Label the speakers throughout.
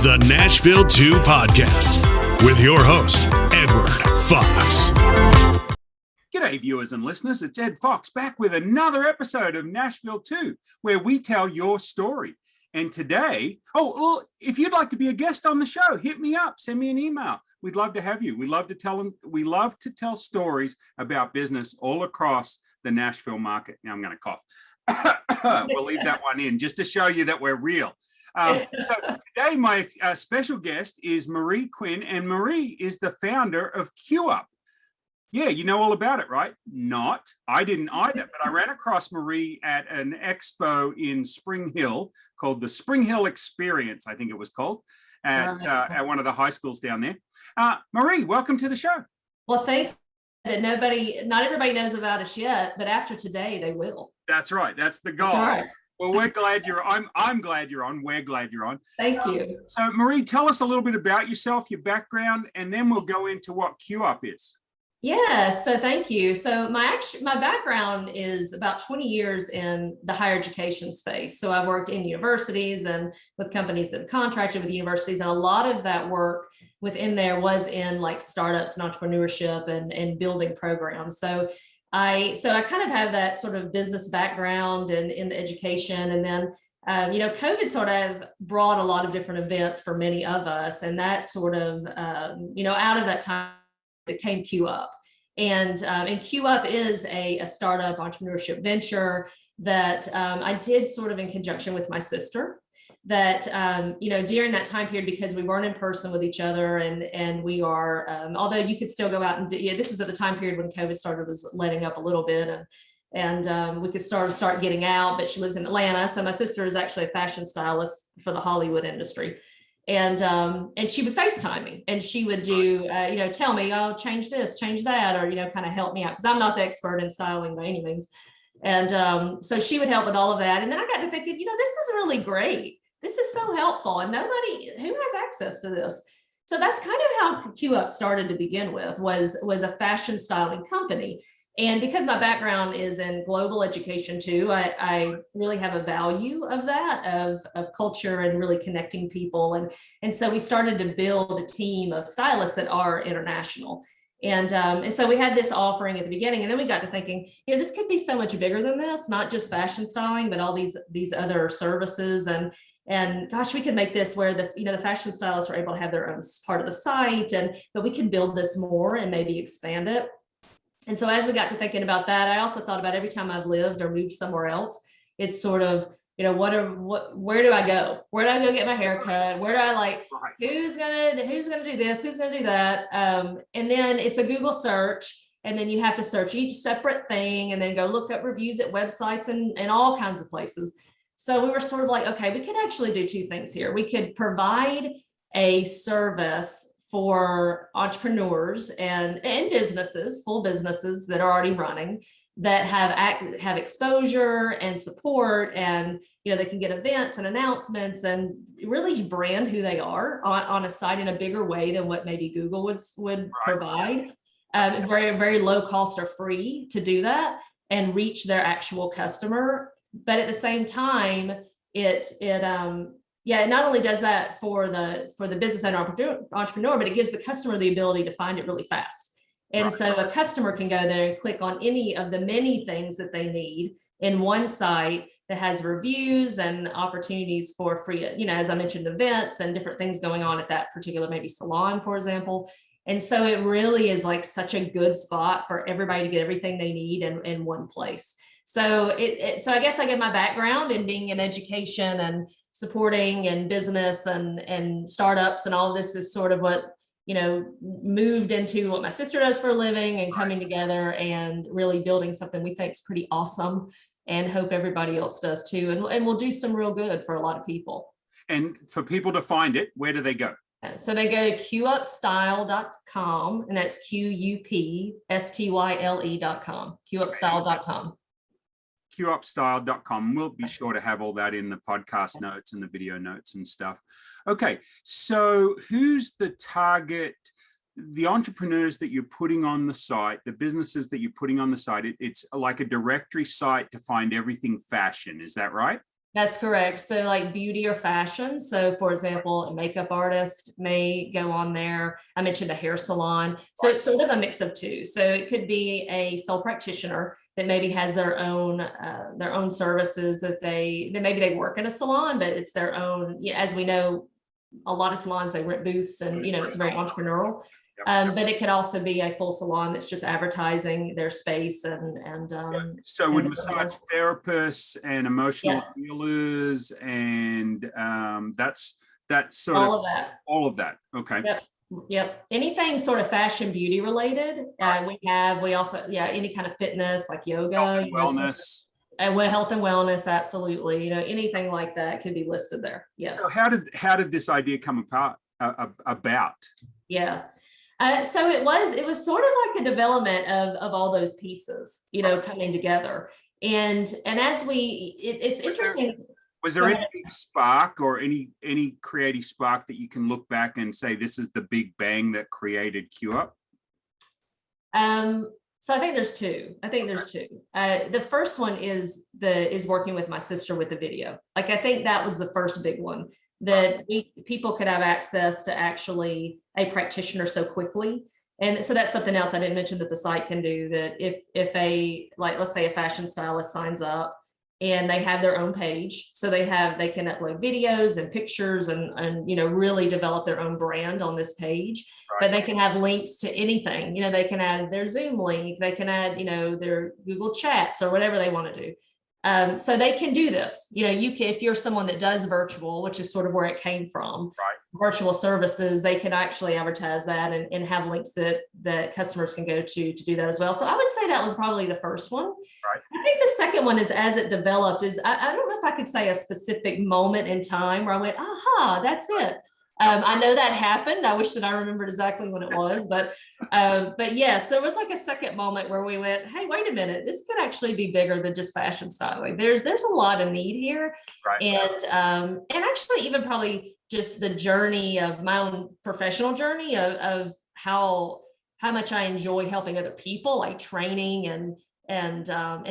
Speaker 1: the Nashville2 podcast with your host, Edward Fox.
Speaker 2: G'day, viewers and listeners. It's Ed Fox back with another episode of Nashville2, where we tell your story. And today, if you'd like to be a guest on the show, hit me up, send me an email. We'd love to have you. We love to tell stories about business all across the Nashville market. Now I'm going to cough. We'll leave that one in just to show you that we're real. So today, my special guest is Marie Quinn, and Marie is the founder of QUP. Yeah, you know all about it, right? Not. I didn't either, but I ran across Marie at an expo in Spring Hill called the Spring Hill Experience, I think it was called, at one of the high schools down there. Marie, welcome to the show.
Speaker 3: Well, thanks. Not everybody knows about us yet, but after today, they will.
Speaker 2: That's right. That's the goal.
Speaker 3: That's right.
Speaker 2: Well, we're glad you're on. I'm glad you're on. We're glad you're on.
Speaker 3: Thank you.
Speaker 2: So, Marie, tell us a little bit about yourself, your background, and then we'll go into what QUP is.
Speaker 3: Yeah, so thank you. So my background is about 20 years in the higher education space. So I worked in universities and with companies that have contracted with universities, and a lot of that work within there was in like startups and entrepreneurship and building programs. So I kind of have that sort of business background and in the education, and then COVID sort of brought a lot of different events for many of us, and that sort of out of that time became QUP. And QUP is a startup entrepreneurship venture that I did sort of in conjunction with my sister, that during that time period, because we weren't in person with each other, and we are although you could still go out and this was at the time period when COVID started, was letting up a little bit, and we could start getting out, but she lives in Atlanta, so my sister is actually a fashion stylist for the Hollywood industry. And she would FaceTime me, and she would do, tell me, oh, change this, change that, or, kind of help me out, because I'm not the expert in styling by any means. And so she would help with all of that. And then I got to thinking, this is really great. This is so helpful, and nobody who has access to this. So that's kind of how QUP started to begin with, was a fashion styling company. And because my background is in global education too, I really have a value of that, of culture and really connecting people. And so we started to build a team of stylists that are international. And so we had this offering at the beginning, and then we got to thinking, this could be so much bigger than this, not just fashion styling, but all these other services. And gosh, we could make this where the fashion stylists are able to have their own part of the site, but we can build this more and maybe expand it. And so as we got to thinking about that, I also thought about every time I've lived or moved somewhere else, it's sort of, where do I go? Where do I go get my hair cut? Where do I who's gonna do this? Who's gonna do that? And then it's a Google search, and then you have to search each separate thing and then go look up reviews at websites and all kinds of places. So we were sort of like, okay, we could actually do two things here. We could provide a service for entrepreneurs and businesses, full businesses that are already running, that have exposure and support, and they can get events and announcements and really brand who they are on a site in a bigger way than what maybe Google would provide. Very, very low cost or free to do that and reach their actual customer. But at the same time, it not only does that for the business owner entrepreneur, but it gives the customer the ability to find it really fast. And so a customer can go there and click on any of the many things that they need in one site that has reviews and opportunities for free, as I mentioned, events and different things going on at that particular maybe salon, for example. And so it really is like such a good spot for everybody to get everything they need in one place. So so I guess I get my background in being in education and supporting and business and startups, and all of this is sort of what, moved into what my sister does for a living, and coming together and really building something we think is pretty awesome, and hope everybody else does too. And we'll do some real good for a lot of people.
Speaker 2: And for people to find it, where do they go?
Speaker 3: So they go to QUPstyle.com, and that's QUPstyle.com, QUPstyle.com.
Speaker 2: QUPstyle.com. We'll be sure to have all that in the podcast notes and the video notes and stuff. Okay, so who's the target, the entrepreneurs that you're putting on the site, the businesses that you're putting on the site? It's like a directory site to find everything fashion. Is that right?
Speaker 3: That's correct. So like beauty or fashion. So for example, a makeup artist may go on there. I mentioned a hair salon. So it's sort of a mix of two. So it could be a sole practitioner that maybe has their own services that maybe they work in a salon, but it's their own, as we know, a lot of salons, they rent booths and, it's very entrepreneurial. But it could also be a full salon that's just advertising their space
Speaker 2: So would massage therapists and emotional
Speaker 3: Yes.
Speaker 2: healers and that's sort
Speaker 3: all
Speaker 2: of
Speaker 3: of that.
Speaker 2: all of that. Okay.
Speaker 3: Yep. Anything sort of fashion beauty related. We also, any kind of fitness like yoga,
Speaker 2: Health and wellness.
Speaker 3: Health and wellness. Absolutely. Anything like that could be listed there. Yes.
Speaker 2: So how did this idea come about?
Speaker 3: Yeah. So it was sort of like a development of all those pieces, coming together. And as it's interesting.
Speaker 2: Was there any big spark or any creative spark that you can look back and say, this is the big bang that created QUP?
Speaker 3: So I think there's two. The first one is working with my sister with the video. Like, I think that was the first big one, that people could have access to actually a practitioner so quickly. And so that's something else I didn't mention that the site can do, that if let's say a fashion stylist signs up and they have their own page, so they can upload videos and pictures and really develop their own brand on this page. But they can have links to anything. They can add their Zoom link, they can add their Google Chats or whatever they want to do. So they can do this. If you're someone that does virtual, which is sort of where it came from, virtual services, they can actually advertise that and have links that customers can go to do that as well. So I would say that was probably the first one. I think the second one is, as it developed, is I don't know if I could say a specific moment in time where I went, aha, that's it. I know that happened. I wish that I remembered exactly when it was, but yes, there was like a second moment where we went, hey, wait a minute, this could actually be bigger than just fashion styling. There's a lot of need here. And actually even probably just the journey of my own professional journey of how much I enjoy helping other people, like training and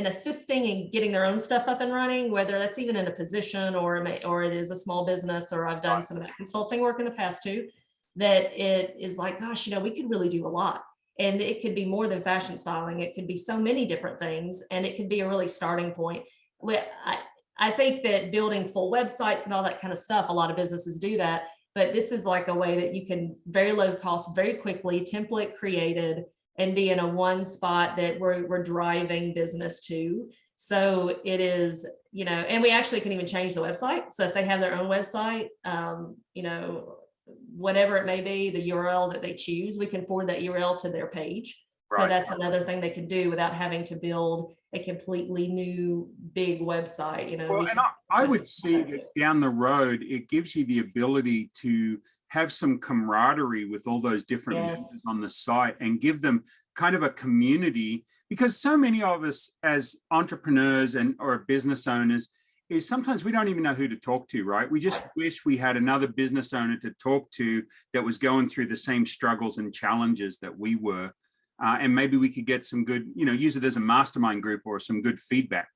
Speaker 3: assisting and getting their own stuff up and running, whether that's even in a position or it is a small business, or I've done some of that consulting work in the past too, that it is like, gosh, we could really do a lot. And it could be more than fashion styling. It could be so many different things, and it could be a really starting point. I think that building full websites and all that kind of stuff, a lot of businesses do that, but this is like a way that you can very low cost, very quickly, template created, and be in a one spot that we're driving business to. So it is, and we actually can even change the website. So if they have their own website, whatever it may be, the URL that they choose, we can forward that URL to their page. So that's another thing they can do without having to build a completely new big website.
Speaker 2: Well, and I would see that down the road, it gives you the ability to have some camaraderie with all those different members on the site and give them kind of a community, because so many of us as entrepreneurs or business owners is sometimes we don't even know who to talk to, right? We just wish we had another business owner to talk to that was going through the same struggles and challenges that we were. And maybe we could get some good, use it as a mastermind group or some good feedback.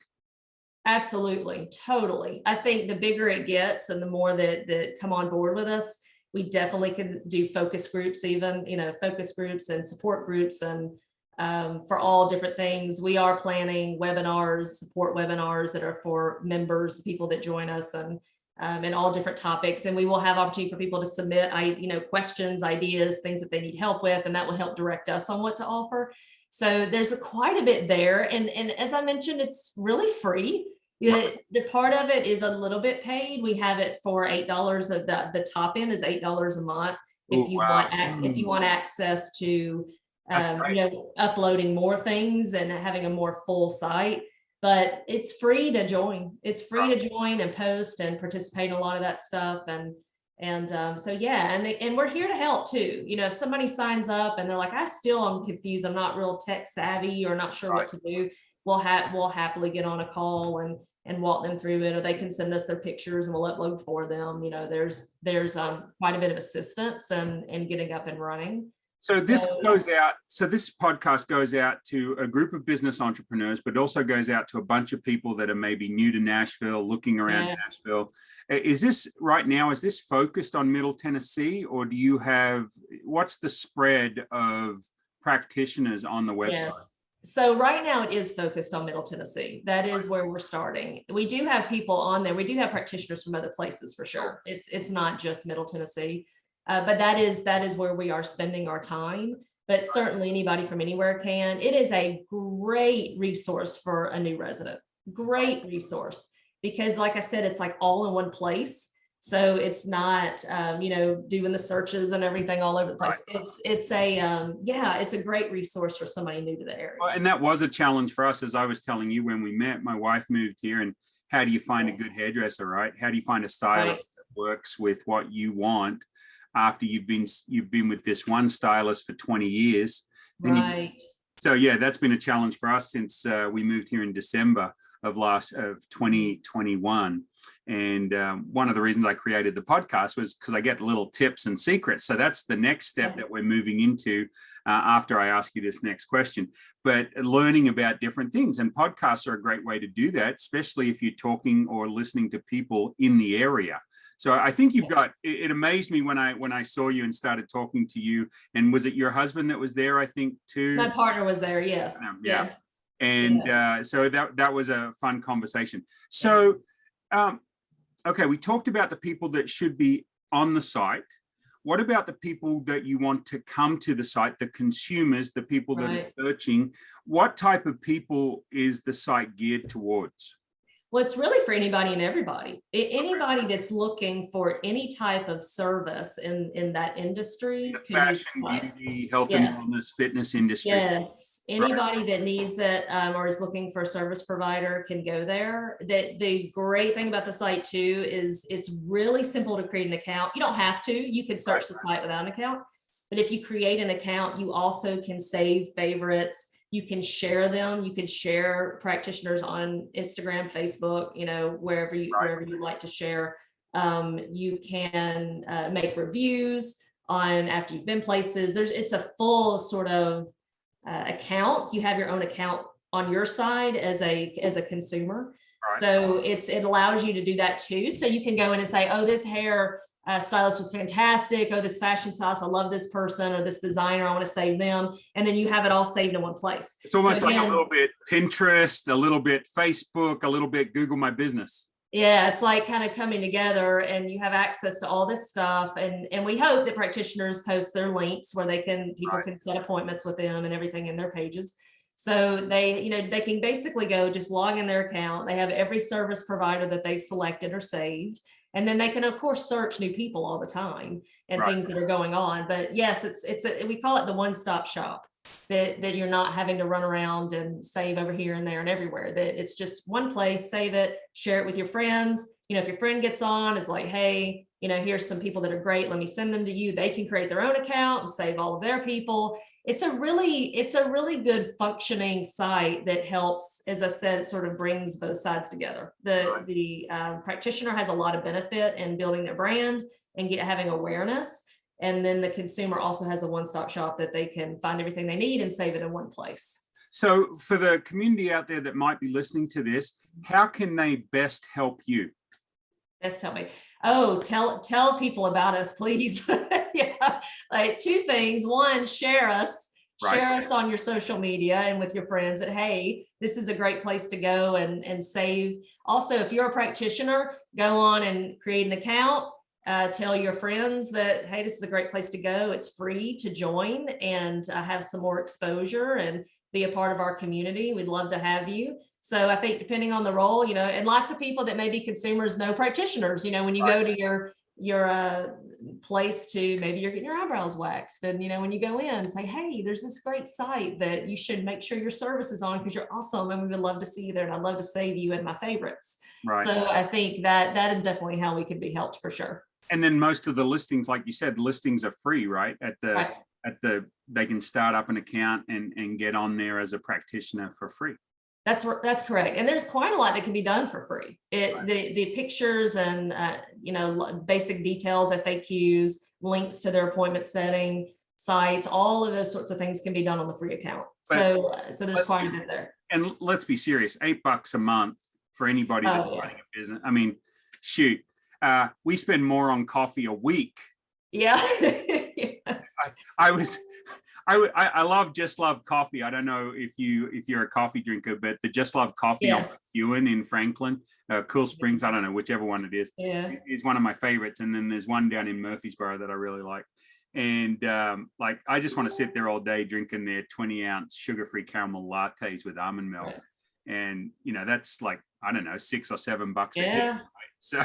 Speaker 3: Absolutely. Totally. I think the bigger it gets and the more that come on board with us, we definitely could do focus groups, even, focus groups and support groups, and for all different things. We are planning webinars, support webinars that are for members, people that join us, and all different topics. And we will have opportunity for people to submit, questions, ideas, things that they need help with, and that will help direct us on what to offer. So there's quite a bit there. And as I mentioned, it's really free. The part of it is a little bit paid. We have it for $8 of the top end is $8 a month. If you want access to, uploading more things and having a more full site, but it's free to join. It's free to join and post and participate in a lot of that stuff. And we're here to help too. If somebody signs up and they're like, I'm confused, I'm not real tech savvy or not sure what to do, we'll happily get on a call and walk them through it, or they can send us their pictures and we'll upload for them. There's quite a bit of assistance and getting up and running.
Speaker 2: So this
Speaker 3: So,
Speaker 2: goes out. So this podcast goes out to a group of business entrepreneurs, but also goes out to a bunch of people that are maybe new to Nashville, looking around
Speaker 3: yeah.
Speaker 2: Nashville. Is this right now? Is this focused on Middle Tennessee, or do you have? What's the spread of practitioners on the website?
Speaker 3: Yes. So right now it is focused on Middle Tennessee. That is where we're starting. We do have people on there. We do have practitioners from other places for sure. It's not just Middle Tennessee, but that is where we are spending our time. But certainly anybody from anywhere can. It is a great resource for a new resident. Great resource because, like I said, it's like all in one place. So it's not, doing the searches and everything all over the place.
Speaker 2: Right.
Speaker 3: It's a great resource for somebody new to the area.
Speaker 2: Well, and that was a challenge for us, as I was telling you when we met. My wife moved here, and how do you find a good hairdresser, right? How do you find a stylist that works with what you want after you've been with this one stylist for 20 years?
Speaker 3: Right.
Speaker 2: So yeah, that's been a challenge for us since we moved here in December of 2021. And one of the reasons I created the podcast was because I get little tips and secrets. So that's the next step that we're moving into after I ask you this next question. But learning about different things, and podcasts are a great way to do that, especially if you're talking or listening to people in the area. So I think you've got, it amazed me when I saw you and started talking to you. And was it your husband that was there, I think, too?
Speaker 3: My partner was there, yes.
Speaker 2: Yeah.
Speaker 3: Yes.
Speaker 2: And so that was a fun conversation. So, okay, we talked about the people that should be on the site. What about the people that you want to come to the site, the consumers, the people that are searching? What type of people is the site geared towards?
Speaker 3: Well, it's really for anybody and everybody. Anybody that's looking for any type of service in that industry.
Speaker 2: The fashion, beauty, health and wellness, fitness industry.
Speaker 3: Yes. Anybody that needs it or is looking for a service provider can go there. The great thing about the site too is it's really simple to create an account. You don't have to. You could search the site without an account. But if you create an account, you also can save favorites. You can share them. You can share practitioners on Instagram, Facebook, wherever you like to share. You can make reviews on after you've been places. It's a full sort of account. You have your own account on your side as a consumer. Right. So it allows you to do that too. So you can go in and say, oh, this hair stylist was fantastic. Oh, this fashion stylist, I love this person, or this designer, I want to save them. And then you have it all saved in one place.
Speaker 2: It's almost like a little bit Pinterest, a little bit Facebook, a little bit Google My Business.
Speaker 3: Yeah, it's like kind of coming together, and you have access to all this stuff. And we hope that practitioners post their links where people can set appointments with them and everything in their pages. So they can basically go just log in their account. They have every service provider that they've selected or saved. And then they can, of course, search new people all the time and things that are going on. But yes, we call it the one-stop shop, that you're not having to run around and save over here and there and everywhere. That it's just one place, save it, share it with your friends. If your friend gets on, it's like, hey, here's some people that are great. Let me send them to you. They can create their own account and save all of their people. It's a really good functioning site that helps, as I said, sort of brings both sides together. The practitioner has a lot of benefit in building their brand and having awareness. And then the consumer also has a one-stop shop that they can find everything they need and save it in one place.
Speaker 2: So for the community out there that might be listening to this, how can they best help you?
Speaker 3: Best help me. Oh, tell people about us, please. Yeah, like two things. One, share us on your social media and with your friends that, hey, this is a great place to go and save. Also, if you're a practitioner, go on and create an account. Tell your friends that, hey, this is a great place to go. It's free to join and have some more exposure and be a part of our community. We'd love to have you. So I think depending on the role, and lots of people that may be consumers know practitioners, when you go to your place to, maybe you're getting your eyebrows waxed, and when you go in, say, hey, there's this great site that you should make sure your service is on because you're awesome and we would love to see you there, and I'd love to save you in my favorites. Right. So I think that is definitely how we could be helped for sure.
Speaker 2: And then most of the listings, like you said, listings are free, right? They can start up an account and get on there as a practitioner for free.
Speaker 3: That's correct. And there's quite a lot that can be done for free. The pictures and, basic details, FAQs, links to their appointment setting, sites, all of those sorts of things can be done on the free account. So there's quite a bit there.
Speaker 2: And let's be serious, $8 a month for anybody that's running a business. I mean, shoot, we spend more on coffee a week.
Speaker 3: Yeah. Yes.
Speaker 2: I just love coffee. I don't know if you're a coffee drinker, but the Just Love Coffee on Ewan in Franklin, Cool Springs, I don't know, whichever one it is one of my favorites. And then there's one down in Murfreesboro that I really like. And I just want to sit there all day drinking their 20-ounce sugar-free caramel lattes with almond milk. Right. And, that's like, I don't know, $6 or $7 a day. Right? So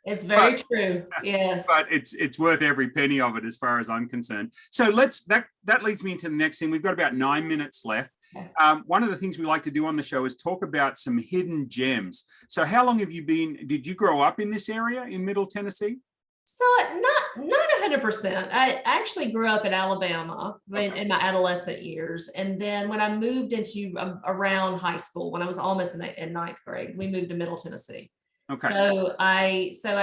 Speaker 3: it's very true. Yes.
Speaker 2: But it's worth every penny of it as far as I'm concerned. So that leads me into the next thing. We've got about 9 minutes left. One of the things we like to do on the show is talk about some hidden gems. So how long did you grow up in this area in Middle Tennessee?
Speaker 3: So not 100%. I actually grew up in Alabama in my adolescent years. And then when I moved into around high school, when I was almost in ninth grade, we moved to Middle Tennessee. Okay. So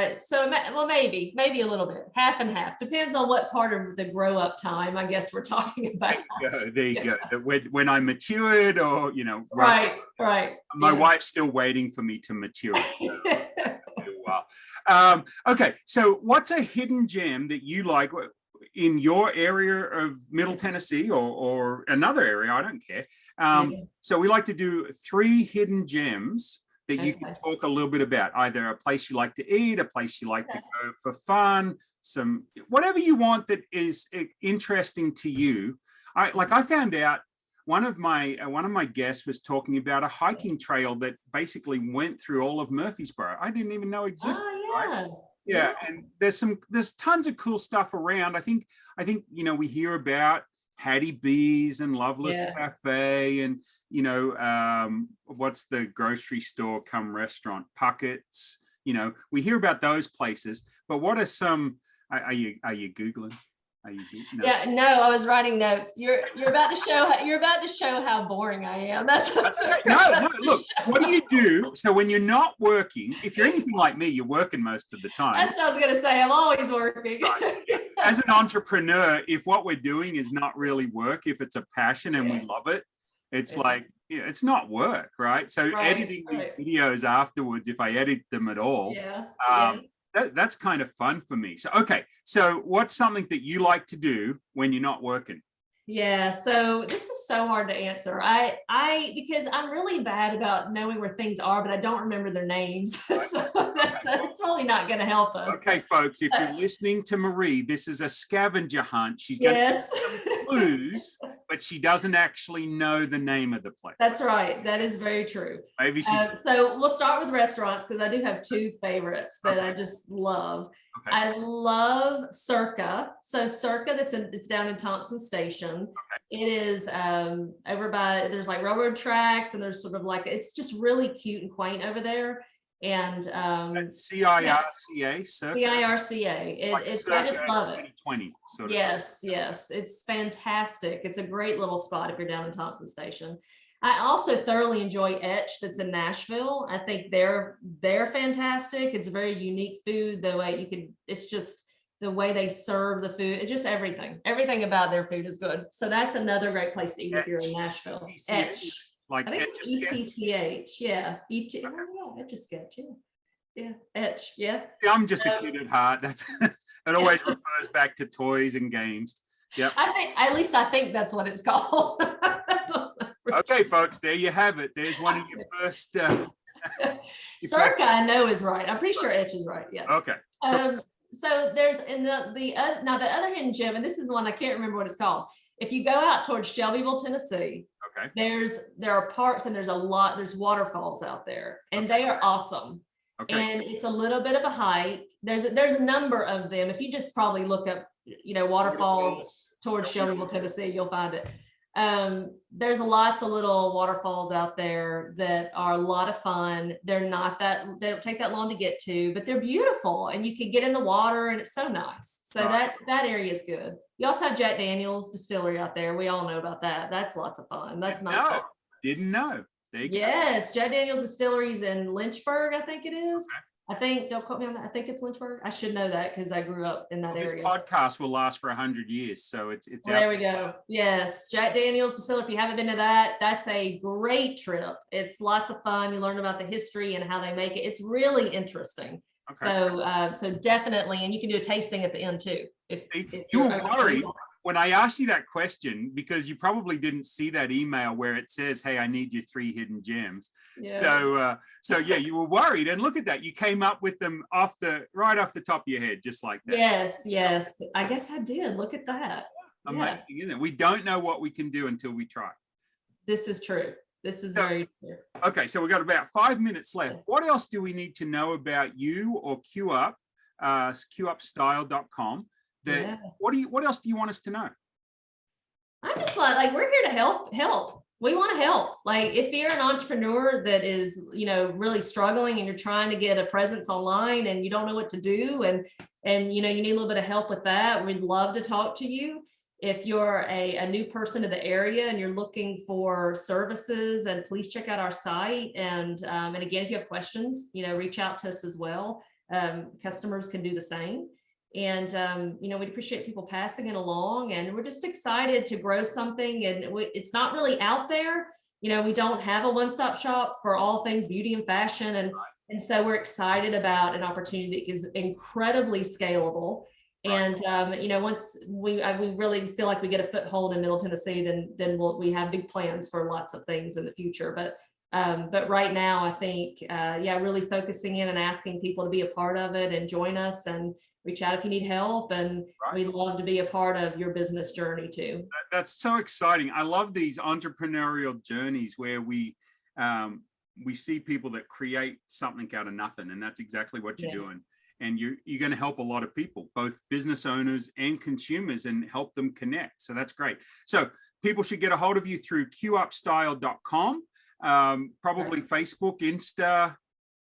Speaker 3: maybe a little bit, half and half. Depends on what part of the grow up time, I guess we're talking about.
Speaker 2: There you go. When I matured, or
Speaker 3: right.
Speaker 2: My wife's still waiting for me to mature. Okay, so what's a hidden gem that you like in your area of Middle Tennessee or another area? I don't care. So we like to do 3 hidden gems that you can talk a little bit about, either a place you like to eat, a place you like to go for fun, whatever you want that is interesting to you. I found out one of my guests was talking about a hiking trail that basically went through all of Murfreesboro. I didn't even know existed. Right? Yeah, and there's tons of cool stuff around. I think we hear about Hattie B's and Loveless Cafe, and what's the grocery store come restaurant, Puckett's. We hear about those places, but what are some? Are you Googling? No.
Speaker 3: Yeah, no, I was writing notes. You're about to show how boring I am. That's
Speaker 2: no. Look, what do you do? So when you're not working, if you're anything like me, you're working most of the time.
Speaker 3: That's what I was going to say. I'm always working.
Speaker 2: Right. As an entrepreneur, if what we're doing is not really work, if it's a passion and we love it, it's like it's not work, right? So editing these videos afterwards, if I edit them at all, that's kind of fun for me. So what's something that you like to do when you're not working?
Speaker 3: Yeah, so this is so hard to answer. Because I'm really bad about knowing where things are, but I don't remember their names. So that's probably not going to help us.
Speaker 2: Okay, folks, if you're listening to Marie, this is a scavenger hunt. She's going to some clues, but she doesn't actually know the name of the place.
Speaker 3: That's right. That is very true.
Speaker 2: Maybe
Speaker 3: so we'll start with restaurants, because I do have 2 favorites that I just love. Okay. I love Circa. So Circa, it's down in Thompson Station. Okay. It is over by, there's like railroad tracks, and there's sort of like, it's just really cute and quaint over there. And
Speaker 2: CIRCA, Circa.
Speaker 3: CIRCA. I just love it.
Speaker 2: 2020.
Speaker 3: Yes, it's fantastic. It's a great little spot if you're down in Thompson Station. I also thoroughly enjoy Etch, that's in Nashville. I think they're fantastic. It's a very unique food. It's just the way they serve the food. It's just everything about their food is good. So that's another great place to eat if you're in Nashville. Etch.
Speaker 2: Like
Speaker 3: I think it's ETCH. Yeah. Etch-a-Sketch. Yeah. Etch. Yeah.
Speaker 2: I'm just a kid at heart. It always refers back to toys and games. Yeah.
Speaker 3: I think that's what it's called.
Speaker 2: Okay, folks, there you have it. There's one of your first.
Speaker 3: Circa, I know is right. I'm pretty sure Etch is right. Yeah.
Speaker 2: Okay.
Speaker 3: So there's the other hidden gem, and this is the one I can't remember what it's called. If you go out towards Shelbyville, Tennessee, there are parks and there's waterfalls out there, and they are awesome. Okay. And it's a little bit of a hike. There's a number of them. If you just probably look up, waterfalls towards Shelbyville, Tennessee, you'll find it. There's lots of little waterfalls out there that are a lot of fun. They don't take that long to get to, but they're beautiful, and you can get in the water, and it's so nice. So that area is good. You also have Jack Daniel's distillery out there. We all know about that. That's lots of fun. That's nice.
Speaker 2: Didn't know.
Speaker 3: Yes, Jack Daniel's distilleries in Lynchburg, I think it is. I think, don't quote me on that. I think it's Lynchburg. I should know that because I grew up in that area.
Speaker 2: This podcast will last for 100 years. So it's
Speaker 3: well, there we go. Yes. Jack Daniel's distillery. If you haven't been to that, that's a great trip. It's lots of fun. You learn about the history and how they make it. It's really interesting. Okay. So definitely, and you can do a tasting at the end too. If
Speaker 2: you were worried when I asked you that question, because you probably didn't see that email where it says, "Hey, I need your 3 hidden gems." Yeah. So yeah, you were worried, and look at that, you came up with them right off the top of your head, just like that.
Speaker 3: Yes. I guess I did. Look at that.
Speaker 2: Amazing, isn't it? We don't know what we can do until we try. This
Speaker 3: is true. This is very true.
Speaker 2: Okay, so we've got about 5 minutes left. What else do we need to know about you or QUP, QUPstyle.com? What else do you want us to know?
Speaker 3: I just like we're here to help. We want to help. Like if you're an entrepreneur that is, really struggling and you're trying to get a presence online and you don't know what to do and you need a little bit of help with that, we'd love to talk to you. If you're a new person to the area and you're looking for services, and please check out our site. And again, if you have questions, reach out to us as well. Customers can do the same. And, we'd appreciate people passing it along, and we're just excited to grow something. And it's not really out there. We don't have a one-stop shop for all things beauty and fashion. And so we're excited about an opportunity that is incredibly scalable. And, once we really feel like we get a foothold in Middle Tennessee, then we have big plans for lots of things in the future. But right now, I think, really focusing in and asking people to be a part of it and join us and reach out if you need help. And we'd love to be a part of your business journey too.
Speaker 2: That's so exciting. I love these entrepreneurial journeys where we see people that create something out of nothing. And that's exactly what you're doing. And you're going to help a lot of people, both business owners and consumers, and help them connect. So that's great. So people should get a hold of you through QUPstyle.com, probably Facebook, Insta,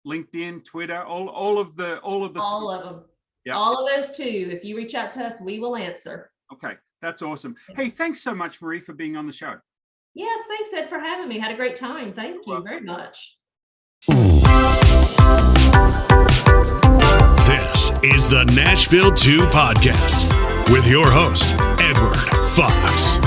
Speaker 2: LinkedIn, Twitter, all of them.
Speaker 3: Yeah. All of those too. If you reach out to us, we will answer.
Speaker 2: Okay. That's awesome. Hey, thanks so much, Marie, for being on the show.
Speaker 3: Yes. Thanks, Ed, for having me. Had a great time. Thank you very much.
Speaker 1: This is the Nashville2 podcast with your host, Edward Fox.